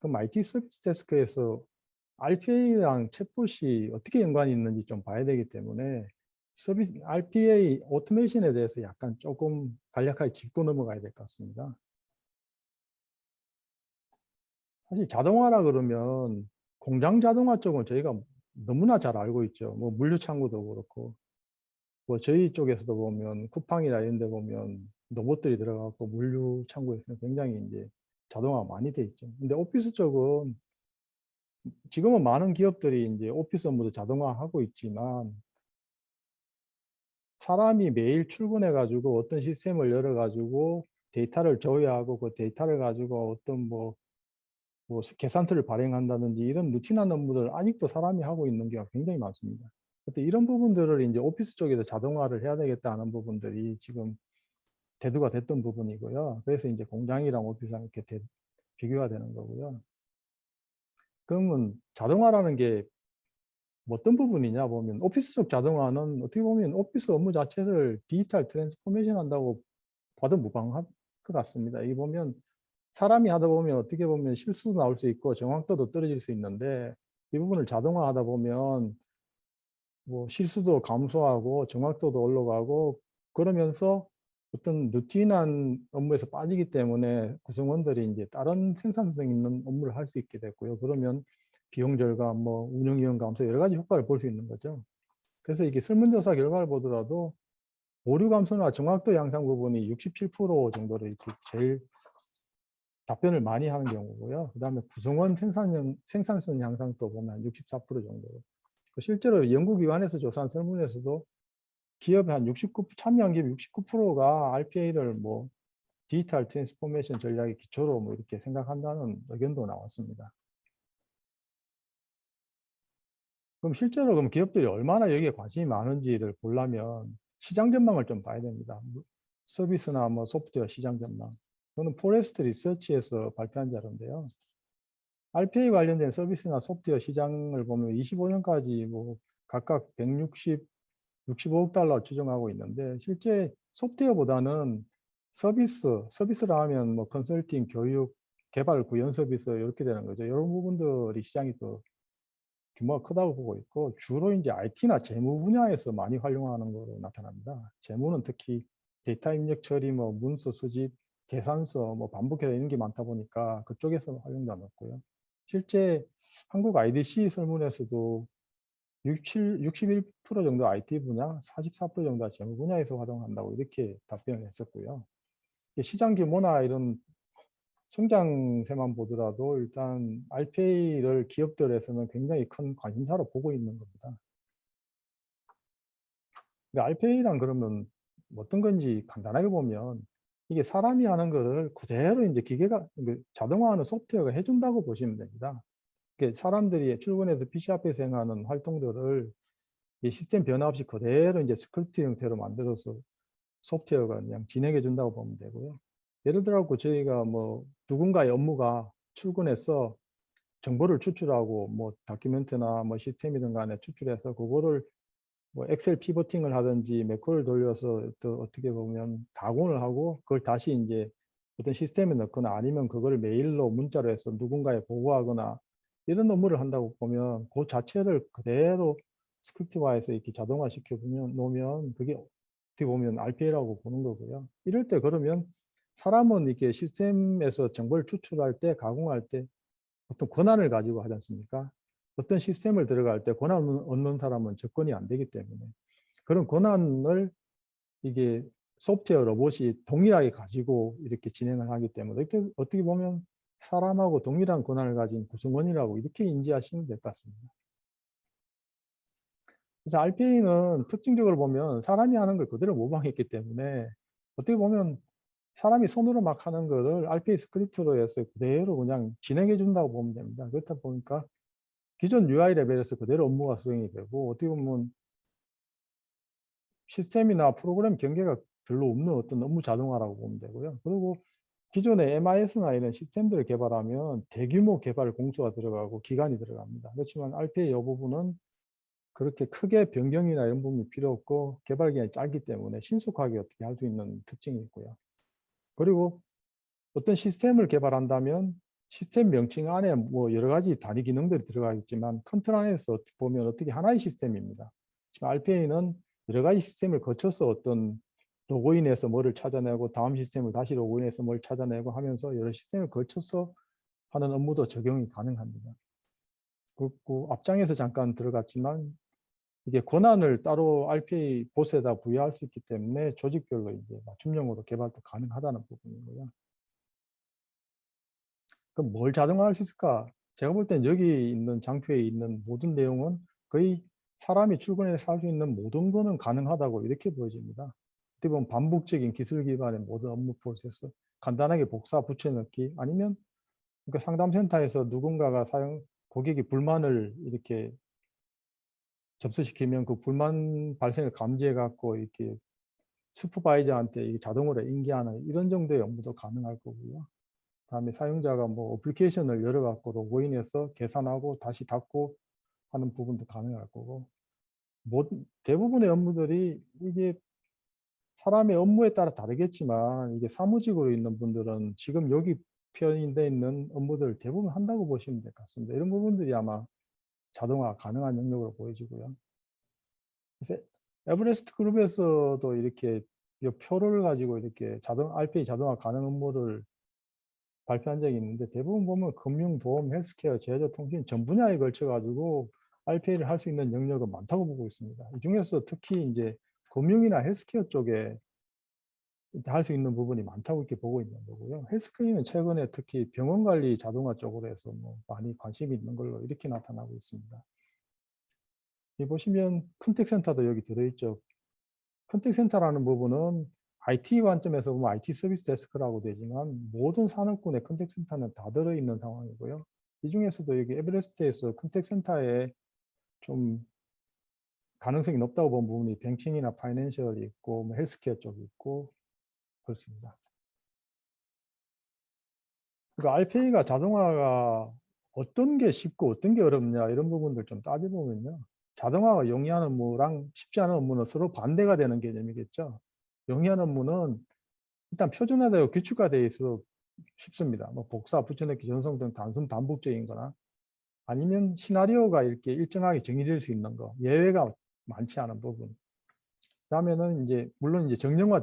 그럼 IT 서비스 데스크에서 RPA랑 챗봇이 어떻게 연관이 있는지 좀 봐야 되기 때문에 서비스 RPA 오토메이션에 대해서 약간 조금 간략하게 짚고 넘어가야 될 것 같습니다. 사실 자동화라 그러면 공장 자동화 쪽은 저희가 너무나 잘 알고 있죠. 뭐 물류 창고도 그렇고 뭐 저희 쪽에서도 보면 쿠팡이나 이런 데 보면 로봇들이 들어가고 물류 창고에서는 굉장히 이제 자동화가 많이 돼 있죠. 근데 오피스 쪽은 지금은 많은 기업들이 이제 오피스 업무도 자동화하고 있지만 사람이 매일 출근해 가지고 어떤 시스템을 열어 가지고 데이터를 조회하고 그 데이터를 가지고 어떤 뭐 계산서를 발행한다든지 이런 루틴한 업무들 아직도 사람이 하고 있는 경우가 굉장히 많습니다. 그때 이런 부분들을 이제 오피스 쪽에서 자동화를 해야 되겠다는 부분들이 지금 대두가 됐던 부분이고요. 그래서 이제 공장이랑 오피스랑 이렇게 비교가 되는 거고요. 그러면 자동화라는 게 뭐 어떤 부분이냐 보면 오피스 쪽 자동화는 어떻게 보면 오피스 업무 자체를 디지털 트랜스포메이션 한다고 봐도 무방할 것 같습니다. 이게 보면 사람이 하다 보면 어떻게 보면 실수도 나올 수 있고 정확도도 떨어질 수 있는데 이 부분을 자동화하다 보면 뭐 실수도 감소하고 정확도도 올라가고 그러면서 어떤 루틴한 업무에서 빠지기 때문에 구성원들이 이제 다른 생산성 있는 업무를 할 수 있게 됐고요. 그러면 비용 절감, 뭐 운영 위험 감소 여러 가지 효과를 볼 수 있는 거죠. 그래서 이게 설문조사 결과를 보더라도 오류 감소나 정확도 향상 부분이 67% 정도로 이렇게 제일 답변을 많이 하는 경우고요. 그다음에 구성원 생산성 향상도 보면 64% 정도로. 실제로 연구기관에서 조사한 설문에서도 기업의 한 69, 참여한 기업 69%가 RPA를 뭐 디지털 트랜스포메이션 전략의 기초로 뭐 이렇게 생각한다는 의견도 나왔습니다. 그럼 실제로 그럼 기업들이 얼마나 여기에 관심이 많은지를 보려면 시장 전망을 좀 봐야 됩니다. 서비스나 뭐 소프트웨어 시장 전망. 저는 포레스트 리서치에서 발표한 자료인데요. RPA 관련된 서비스나 소프트웨어 시장을 보면 25년까지 뭐 각각 65억 달러 추정하고 있는데 실제 소프트웨어보다는 서비스라 하면 뭐 컨설팅, 교육, 개발, 구현 서비스 이렇게 되는 거죠. 이런 부분들이 시장이 더 규모가 크다고 보고 있고 주로 이제 IT나 재무 분야에서 많이 활용하는 것으로 나타납니다. 재무는 특히 데이터 입력 처리, 뭐 문서 수집, 계산서, 뭐 반복해서 이런 게 많다 보니까 그쪽에서 활용도 많고요. 실제 한국 IDC 설문에서도 61% 정도 IT 분야, 44% 정도가 재무 분야에서 활용한다고 이렇게 답변을 했었고요. 시장 규모나 이런 성장세만 보더라도 일단 RPA를 기업들에서는 굉장히 큰 관심사로 보고 있는 겁니다. RPA란 그러면 어떤 건지 간단하게 보면 이게 사람이 하는 거를 그대로 이제 기계가 자동화하는 소프트웨어가 해준다고 보시면 됩니다. 사람들이 출근해서 PC 앞에서 행하는 활동들을 이 시스템 변화 없이 그대로 이제 스크립트 형태로 만들어서 소프트웨어가 그냥 진행해 준다고 보면 되고요. 예를 들어 저희가 뭐 누군가의 업무가 출근해서 정보를 추출하고 뭐 다큐멘트나 뭐 시스템이든 간에 추출해서 그거를 뭐 엑셀 피보팅을 하든지 매크로를 돌려서 또 어떻게 보면 가공을 하고 그걸 다시 이제 어떤 시스템에 넣거나 아니면 그거를 메일로 문자로 해서 누군가에 보고하거나 이런 업무를 한다고 보면 그 자체를 그대로 스크립트화해서 이렇게 자동화시켜 놓으면 그게 어떻게 보면 RPA라고 보는 거고요. 이럴 때 그러면 사람은 이렇게 시스템에서 정보를 추출할 때 가공할 때 어떤 권한을 가지고 하지 않습니까? 어떤 시스템을 들어갈 때 권한을 얻는 사람은 접근이 안 되기 때문에 그런 권한을 이게 소프트웨어 로봇이 동일하게 가지고 이렇게 진행을 하기 때문에 어떻게 보면 사람하고 동일한 권한을 가진 구성원이라고 이렇게 인지하시면 될 것 같습니다. 그래서 RPA는 특징적으로 보면 사람이 하는 걸 그대로 모방했기 때문에 어떻게 보면 사람이 손으로 막 하는 거를 RPA 스크립트로 해서 그대로 그냥 진행해 준다고 보면 됩니다. 그렇다 보니까 기존 UI 레벨에서 그대로 업무가 수행이 되고 어떻게 보면 시스템이나 프로그램 경계가 별로 없는 어떤 업무 자동화라고 보면 되고요. 그리고 기존의 MIS나 이런 시스템들을 개발하면 대규모 개발 공수가 들어가고 기간이 들어갑니다. 그렇지만 RPA 이 부분은 그렇게 크게 변경이나 이런 부분이 필요 없고 개발 기간이 짧기 때문에 신속하게 어떻게 할 수 있는 특징이 있고요. 그리고 어떤 시스템을 개발한다면 시스템 명칭 안에 뭐 여러 가지 단위 기능들이 들어가 있지만 컨트롤 안에서 보면 어떻게 하나의 시스템입니다. 지금 RPA는 여러 가지 시스템을 거쳐서 어떤 로그인해서 뭐를 찾아내고 다음 시스템을 다시 로그인해서 뭘 찾아내고 하면서 여러 시스템을 거쳐서 하는 업무도 적용이 가능합니다. 그리고 앞장에서 잠깐 들어갔지만 이게 권한을 따로 RPA 보스에다 부여할 수 있기 때문에 조직별로 이제 맞춤형으로 개발도 가능하다는 부분이고요. 그럼 뭘 자동화할 수 있을까? 제가 볼 땐 여기 있는 장표에 있는 모든 내용은 거의 사람이 출근해서 할 수 있는 모든 거는 가능하다고 이렇게 보여집니다. 어떻게 보면 반복적인 기술 기반의 모든 업무 프로세스, 간단하게 복사 붙여넣기 아니면 그러니까 상담센터에서 누군가가 고객이 불만을 이렇게 접수시키면 그 불만 발생을 감지해 갖고 이렇게 슈퍼바이저한테 이게 자동으로 인계하는 이런 정도의 업무도 가능할 거고요. 다음에 사용자가 뭐 어플리케이션을 열어 갖고 로그인해서 계산하고 다시 닫고 하는 부분도 가능할 거고 대부분의 업무들이 이게 사람의 업무에 따라 다르겠지만 이게 사무직으로 있는 분들은 지금 여기 표현되어 있는 업무들 대부분 한다고 보시면 될 것 같습니다. 이런 부분들이 아마 자동화 가능한 영역으로 보여지고요. 그래서 에버레스트 그룹에서도 이렇게 이 표를 가지고 이렇게 RPA 자동화 가능 업무를 발표한 적이 있는데 대부분 보면 금융, 보험, 헬스케어, 제조, 통신 전 분야에 걸쳐 가지고 RPA를 할 수 있는 영역은 많다고 보고 있습니다. 이 중에서 특히 이제 금융이나 헬스케어 쪽에 할 수 있는 부분이 많다고 이렇게 보고 있는 거고요. 헬스케어는 최근에 특히 병원 관리 자동화 쪽으로 해서 뭐 많이 관심이 있는 걸로 이렇게 나타나고 있습니다. 여기 보시면 컨택센터도 여기 들어있죠. 컨택센터라는 부분은 IT 관점에서 보면 IT 서비스 데스크라고 되지만 모든 산업군의 컨택센터는 다 들어있는 상황이고요. 이 중에서도 여기 에베레스트에서 컨택센터에 좀 가능성이 높다고 본 부분이 뱅킹이나 파이낸셜이 있고 뭐 헬스케어 쪽이 있고 그렇습니다. 그러니까 RPA가 자동화가 어떤 게 쉽고 어떤 게 어렵냐 이런 부분들 좀 따져보면요. 자동화가 용이한 업무랑 쉽지 않은 업무는 서로 반대가 되는 개념이겠죠. 용이한 업무는 일단 표준화되고 규칙화되어 있어도 쉽습니다. 뭐 복사, 붙여넣기, 전송 등 단순 반복적인 거나 아니면 시나리오가 이렇게 일정하게 정의될 수 있는 거, 예외가 많지 않은 부분. 그다음에는 이제 물론 이제 정형화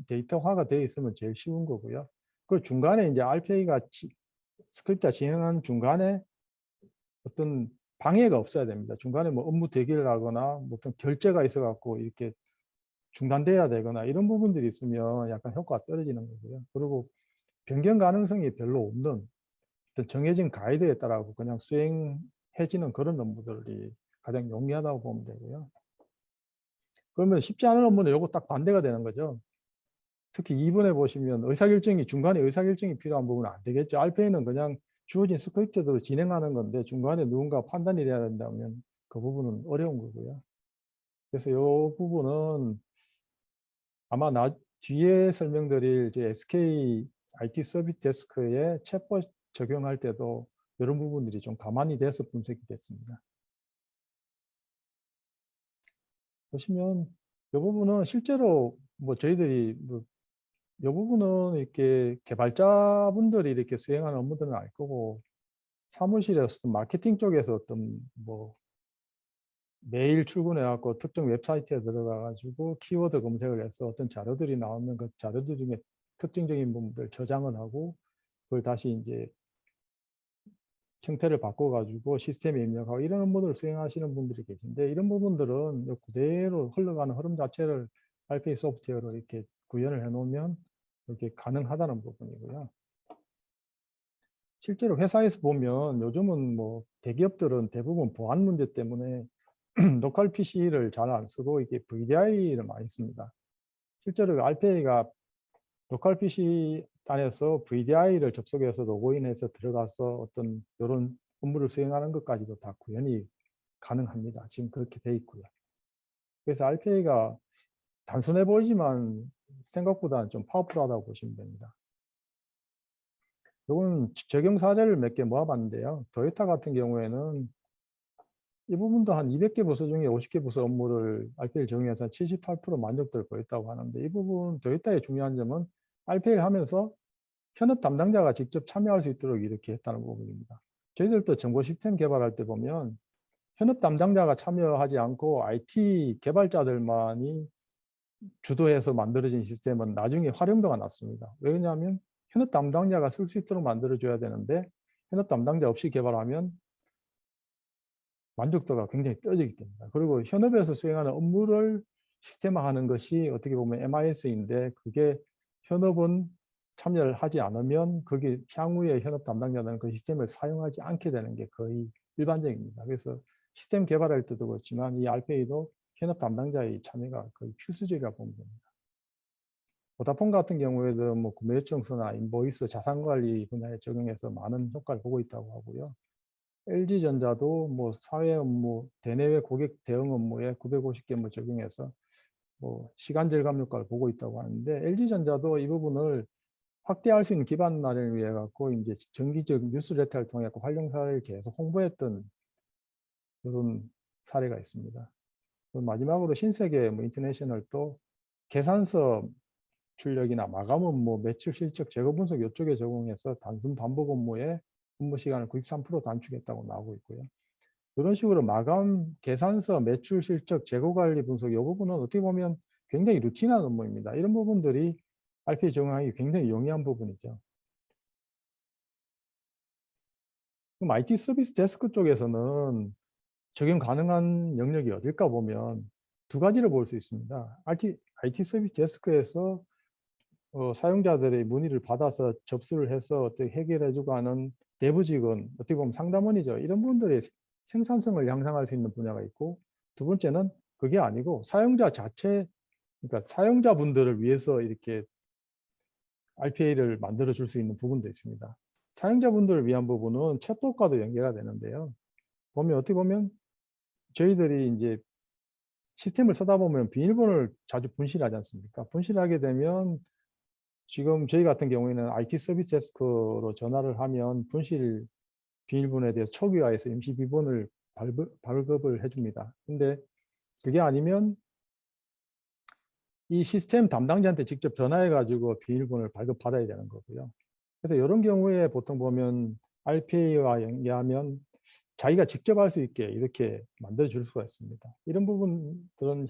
데이터화가 되어 있으면 제일 쉬운 거고요. 그 중간에 이제 RPA가 스크립트가 진행하는 중간에 어떤 방해가 없어야 됩니다. 중간에 뭐 업무 대기를 하거나 뭐 어떤 결제가 있어 갖고 이렇게 중단돼야 되거나 이런 부분들이 있으면 약간 효과가 떨어지는 거고요. 그리고 변경 가능성이 별로 없는 어떤 정해진 가이드에 따라 그냥 수행해지는 그런 업무들이 가장 용이하다고 보면 되고요. 그러면 쉽지 않은 업무는 요거 딱 반대가 되는 거죠. 특히 2번에 보시면 중간에 의사결정이 필요한 부분은 안 되겠죠. RPA는 그냥 주어진 스크립트대로 진행하는 건데 중간에 누군가 판단이 돼야 된다면 그 부분은 어려운 거고요. 그래서 이 부분은 아마 뒤에 설명드릴 SK IT 서비스 데스크에 챗봇 적용할 때도 이런 부분들이 좀 가만히 돼서 분석이 됐습니다. 보시면 이 부분은 실제로 뭐 저희들이 이 부분은 이렇게 개발자분들이 이렇게 수행하는 업무들은 알 거고 사무실에서 마케팅 쪽에서 어떤 뭐 매일 출근해 갖고 특정 웹사이트에 들어가 가지고 키워드 검색을 해서 어떤 자료들이 나오면 그 자료들 중에 특징적인 부분들 저장을 하고 그걸 다시 이제 형태를 바꿔 가지고 시스템에 입력하고 이런 업무들을 수행하시는 분들이 계신데 이런 부분들은 그대로 흘러가는 흐름 자체를 RPA 소프트웨어로 이렇게 구현을 해 놓으면 이렇게 가능하다는 부분이고요. 실제로 회사에서 보면 요즘은 뭐 대기업들은 대부분 보안 문제 때문에 로컬 PC를 잘 안 쓰고 이게 VDI를 많이 씁니다. 실제로 RPA가 로컬 PC 안에서 VDI를 접속해서 로그인해서 들어가서 어떤 이런 업무를 수행하는 것까지도 다 구현이 가능합니다. 지금 그렇게 돼 있고요. 그래서 RPA가 단순해 보이지만 생각보다는 좀 파워풀하다고 보시면 됩니다. 이건 적용 사례를 몇 개 모아봤는데요. 토요타 같은 경우에는 이 부분도 한 200개 부서 중에 50개 부서 업무를 RPA를 적용해서 78% 만족도를 보였다고 하는데 이 부분 토요타의 중요한 점은 RPA를 하면서 현업 담당자가 직접 참여할 수 있도록 이렇게 했다는 부분입니다. 저희들도 정보 시스템 개발할 때 보면 현업 담당자가 참여하지 않고 IT 개발자들만이 주도해서 만들어진 시스템은 나중에 활용도가 낮습니다. 왜냐하면 현업 담당자가 쓸 수 있도록 만들어줘야 되는데 현업 담당자 없이 개발하면 만족도가 굉장히 떨어지기 때문에. 그리고 현업에서 수행하는 업무를 시스템화하는 것이 어떻게 보면 MIS인데 그게 현업은 참여를 하지 않으면 그게 향후에 현업 담당자는 그 시스템을 사용하지 않게 되는 게 거의 일반적입니다. 그래서 시스템 개발할 때도 그렇지만 이 RPA도 현업 담당자의 참여가 거의 필수적이라고 보면 됩니다. 보다폰 같은 경우에도 뭐 구매 요청서나 인보이스 자산관리 분야에 적용해서 많은 효과를 보고 있다고 하고요. LG전자도 뭐 사회 업무, 대내외 고객 대응 업무에 950개 뭐 적용해서 뭐 시간 절감 효과를 보고 있다고 하는데 LG전자도 이 부분을 확대할 수 있는 기반 마련을 위해 갖고 이제 정기적 뉴스레터를 통해 활용 사례를 계속 홍보했던 그런 사례가 있습니다. 마지막으로 신세계 뭐 인터내셔널도 계산서 출력이나 마감 업무, 매출 실적, 재고 분석 이쪽에 적용해서 단순 반복 업무에 업무 시간을 93% 단축했다고 나오고 있고요. 이런 식으로 마감, 계산서, 매출 실적, 재고 관리 분석 이 부분은 어떻게 보면 굉장히 루틴한 업무입니다. 이런 부분들이 RPA 적용하기 굉장히 용이한 부분이죠. 그럼 IT 서비스 데스크 쪽에서는 적용 가능한 영역이 어딜까 보면 두 가지를 볼 수 있습니다. IT 서비스 데스크에서 사용자들의 문의를 받아서 접수를 해서 어떻게 해결해주고 하는 내부 직원, 어떻게 보면 상담원이죠. 이런 분들의 생산성을 향상할 수 있는 분야가 있고, 두 번째는 그게 아니고 사용자 자체, 그러니까 사용자분들을 위해서 이렇게 RPA를 만들어 줄 수 있는 부분도 있습니다. 사용자분들을 위한 부분은 챗봇과도 연계가 되는데요. 어떻게 보면 저희들이 이제 시스템을 쓰다 보면 비밀번호를 자주 분실하지 않습니까? 분실하게 되면 지금 저희 같은 경우에는 IT 서비스 데스크로 전화를 하면 분실 비밀번호에 대해서 초기화해서 임시 비번을 발급을 해줍니다. 근데 그게 아니면 이 시스템 담당자한테 직접 전화해가지고 비밀번호를 발급받아야 되는 거고요. 그래서 이런 경우에 보통 보면 RPA와 연계하면 자기가 직접 할 수 있게 이렇게 만들어줄 수가 있습니다. 이런 부분들은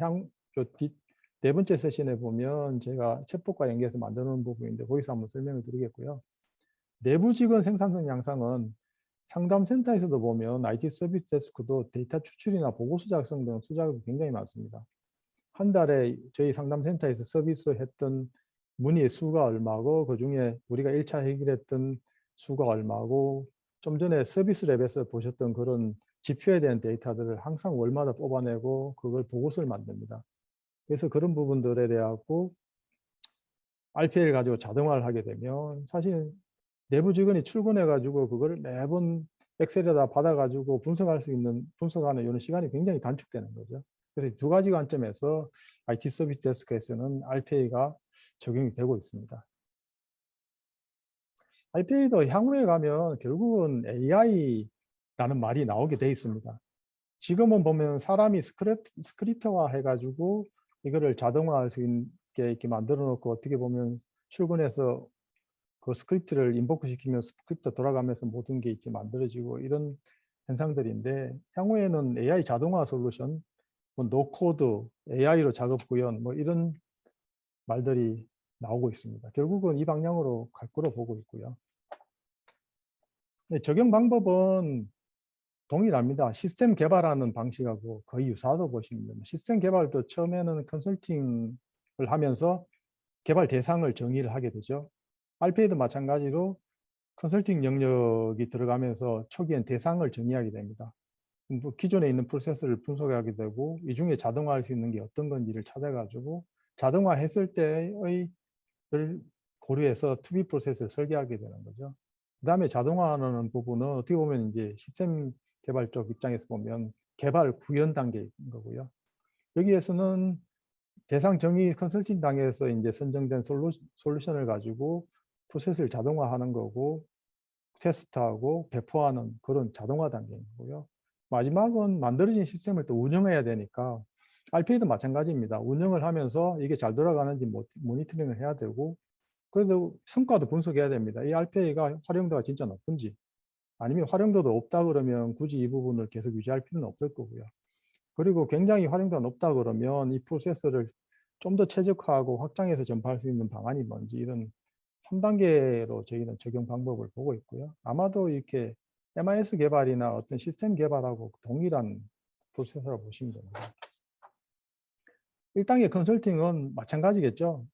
네 번째 세션에 보면 제가 챗봇과 연계해서 만들어 놓은 부분인데 거기서 한번 설명을 드리겠고요. 내부 직원 생산성 양상은 상담센터에서도 보면 IT 서비스 데스크도 데이터 추출이나 보고서 작성 등 수작업이 굉장히 많습니다. 한 달에 저희 상담센터에서 서비스했던 문의의 수가 얼마고 그중에 우리가 1차 해결했던 수가 얼마고 좀 전에 서비스 랩에서 보셨던 그런 지표에 대한 데이터들을 항상 월마다 뽑아내고 그걸 보고서를 만듭니다. 그래서 그런 부분들에 대하고 RPA를 가지고 자동화를 하게 되면 사실 내부 직원이 출근해가지고 그걸 매번 엑셀에다 받아가지고 분석하는 이런 시간이 굉장히 단축되는 거죠. 그래서 두 가지 관점에서 IT 서비스 데스크에서는 RPA가 적용이 되고 있습니다. RPA도 향후에 가면 결국은 AI라는 말이 나오게 돼 있습니다. 지금은 보면 사람이 스크립트화 해가지고 이거를 자동화할 수 있게 이렇게 만들어 놓고 어떻게 보면 출근해서 그 스크립트를 인보크 시키면 스크립트 돌아가면서 모든 게 이제 만들어지고 이런 현상들인데 향후에는 AI 자동화 솔루션, 뭐 노코드, AI로 작업 구현 뭐 이런 말들이 나오고 있습니다. 결국은 이 방향으로 갈 거로 보고 있고요. 적용 방법은 동일합니다. 시스템 개발하는 방식하고 거의 유사하다고 보시면 됩니다. 시스템 개발도 처음에는 컨설팅을 하면서 개발 대상을 정의를 하게 되죠. RPA도 마찬가지로 컨설팅 영역이 들어가면서 초기엔 대상을 정의하게 됩니다. 뭐 기존에 있는 프로세스를 분석하게 되고 이 중에 자동화할 수 있는 게 어떤 건지를 찾아가지고 자동화했을 때의 고려해서 투비 프로세스를 설계하게 되는 거죠. 그 다음에 자동화하는 부분은 어떻게 보면 이제 시스템 개발 쪽 입장에서 보면 개발 구현 단계인 거고요. 여기에서는 대상 정의 컨설팅 단계에서 이제 선정된 솔루션을 가지고 프로세스를 자동화하는 거고 테스트하고 배포하는 그런 자동화 단계인 거고요. 마지막은 만들어진 시스템을 또 운영해야 되니까 RPA도 마찬가지입니다. 운영을 하면서 이게 잘 돌아가는지 모니터링을 해야 되고 그래도 성과도 분석해야 됩니다. 이 RPA가 활용도가 진짜 높은지, 아니면 활용도도 없다 그러면 굳이 이 부분을 계속 유지할 필요는 없을 거고요. 그리고 굉장히 활용도가 높다 그러면 이 프로세서를 좀 더 최적화하고 확장해서 전파할 수 있는 방안이 뭔지, 이런 3단계로 저희는 적용 방법을 보고 있고요. 아마도 이렇게 MIS 개발이나 어떤 시스템 개발하고 동일한 프로세서라고 보시면 됩니다. 1단계 컨설팅은 마찬가지겠죠.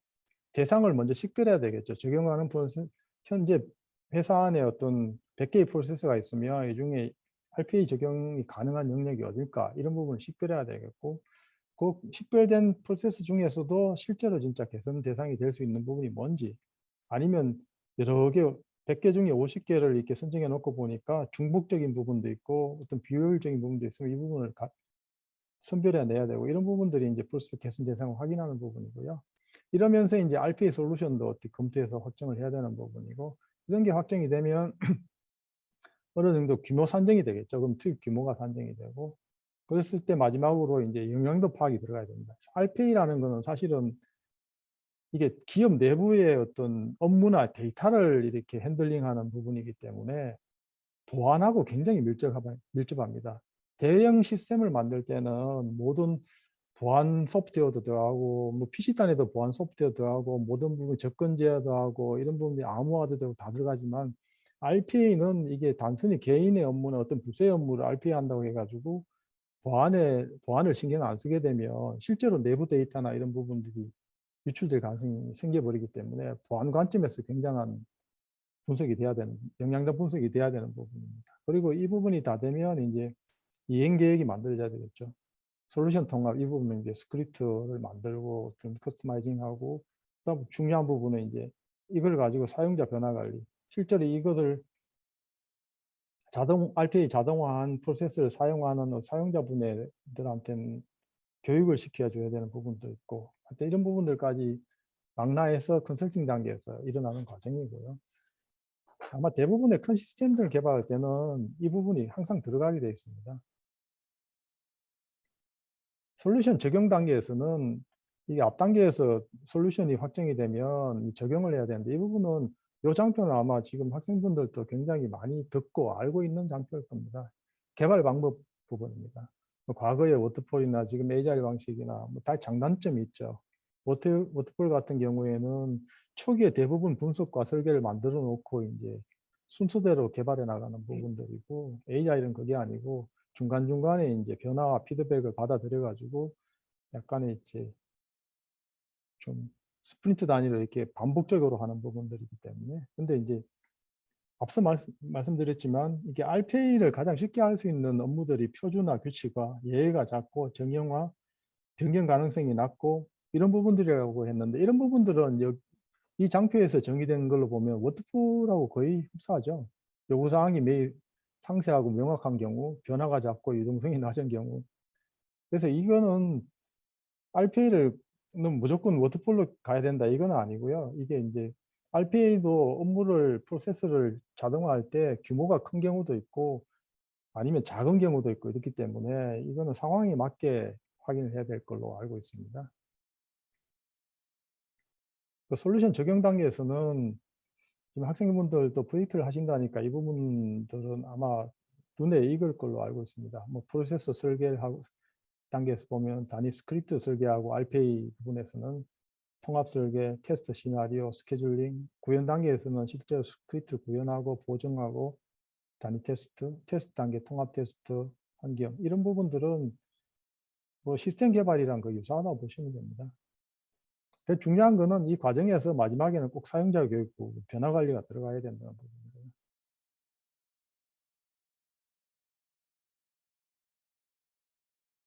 대상을 먼저 식별해야 되겠죠. 적용하는 프로세서, 현재 회사 안에 어떤 100개의 프로세서가 있으면 이 중에 RPA 적용이 가능한 영역이 어딜까, 이런 부분을 식별해야 되겠고, 그 식별된 프로세서 중에서도 실제로 진짜 개선 대상이 될 수 있는 부분이 뭔지, 아니면 여러 개, 100개 중에 50개를 이렇게 선정해 놓고 보니까 중복적인 부분도 있고 어떤 비효율적인 부분도 있으면 이 부분을 선별해내야 되고, 이런 부분들이 이제 프로세서 개선 대상을 확인하는 부분이고요. 이러면서 이제 RPA 솔루션도 어떻게 검토해서 확정을 해야 되는 부분이고, 이런 게 확정이 되면 어느 정도 규모 산정이 되겠죠. 그럼 투입 규모가 산정이 되고, 그랬을 때 마지막으로 이제 영향도 파악이 들어가야 됩니다. RPA라는 거는 사실은 이게 기업 내부의 어떤 업무나 데이터를 이렇게 핸들링하는 부분이기 때문에 보안하고 굉장히 밀접합니다. 대형 시스템을 만들 때는 모든 보안 소프트웨어도 들어가고, 뭐 PC단에도 보안 소프트웨어 들어가고, 모든 부분 접근 제어도 하고, 이런 부분이 암호화도 되고 다 들어가지만, RPA는 이게 단순히 개인의 업무나 어떤 부서의 업무를 RPA 한다고 해가지고 보안을 신경 안 쓰게 되면 실제로 내부 데이터나 이런 부분들이 유출될 가능성이 생겨버리기 때문에 보안 관점에서 굉장한 분석이 돼야 되는, 영향도 분석이 돼야 되는 부분입니다. 그리고 이 부분이 다 되면 이제 이행 계획이 만들어져야 되겠죠. 솔루션 통합, 이 부분은 이제 스크립트를 만들고 좀 커스터마이징하고, 그다음 중요한 부분은 이제 이걸 가지고 사용자 변화 관리. 실제로 이거를 RPA 자동화한 프로세스를 사용하는 사용자분들한테는 교육을 시켜줘야 되는 부분도 있고, 하여튼 이런 부분들까지 망라해서 컨설팅 단계에서 일어나는 과정이고요. 아마 대부분의 큰 시스템들 개발할 때는 이 부분이 항상 들어가게 되어 있습니다. 솔루션 적용 단계에서는 이게 앞 단계에서 솔루션이 확정이 되면 적용을 해야 되는데, 이 부분은 이 장표는 아마 지금 학생분들도 굉장히 많이 듣고 알고 있는 장표일 겁니다. 개발 방법 부분입니다. 뭐 과거의 워터폴이나 지금 에이자일 방식이나 뭐 다 장단점이 있죠. 워터폴 같은 경우에는 초기에 대부분 분석과 설계를 만들어 놓고 이제 순서대로 개발해 나가는 부분들이고, 에이자일은 그게 아니고 중간중간에 이제 변화와 피드백을 받아들여 가지고 약간의 이제 좀 스프린트 단위로 이렇게 반복적으로 하는 부분들이기 때문에. 근데 이제 앞서 말씀드렸지만 이게 RPA를 가장 쉽게 할 수 있는 업무들이 표준화, 규칙화, 예외가 작고 정형화, 변경 가능성이 낮고, 이런 부분들이라고 했는데, 이런 부분들은 이 장표에서 정의된 걸로 보면 워터폴하고 거의 흡사하죠. 요구사항이 매일 상세하고 명확한 경우, 변화가 작고 유동성이 낮은 경우. 그래서 이거는 RPA를 무조건 워터폴로 가야 된다, 이건 아니고요. 이게 이제 RPA도 업무를 프로세스를 자동화할 때 규모가 큰 경우도 있고 아니면 작은 경우도 있고 이렇기 때문에 이거는 상황에 맞게 확인을 해야 될 걸로 알고 있습니다. 그 솔루션 적용 단계에서는 지금 학생분들도 프로젝트를 하신다니까 이 부분들은 아마 눈에 익을 걸로 알고 있습니다. 뭐 프로세서 설계를 하고 단계에서 보면 단위 스크립트 설계하고 RPA 부분에서는 통합 설계, 테스트 시나리오, 스케줄링, 구현 단계에서는 실제로 스크립트 구현하고 보정하고 단위 테스트 단계 통합 테스트, 환경, 이런 부분들은 뭐 시스템 개발이랑 그 유사하다고 보시면 됩니다. 중요한 거는 이 과정에서 마지막에는 꼭 사용자 교육 부분, 변화 관리가 들어가야 된다는 부분.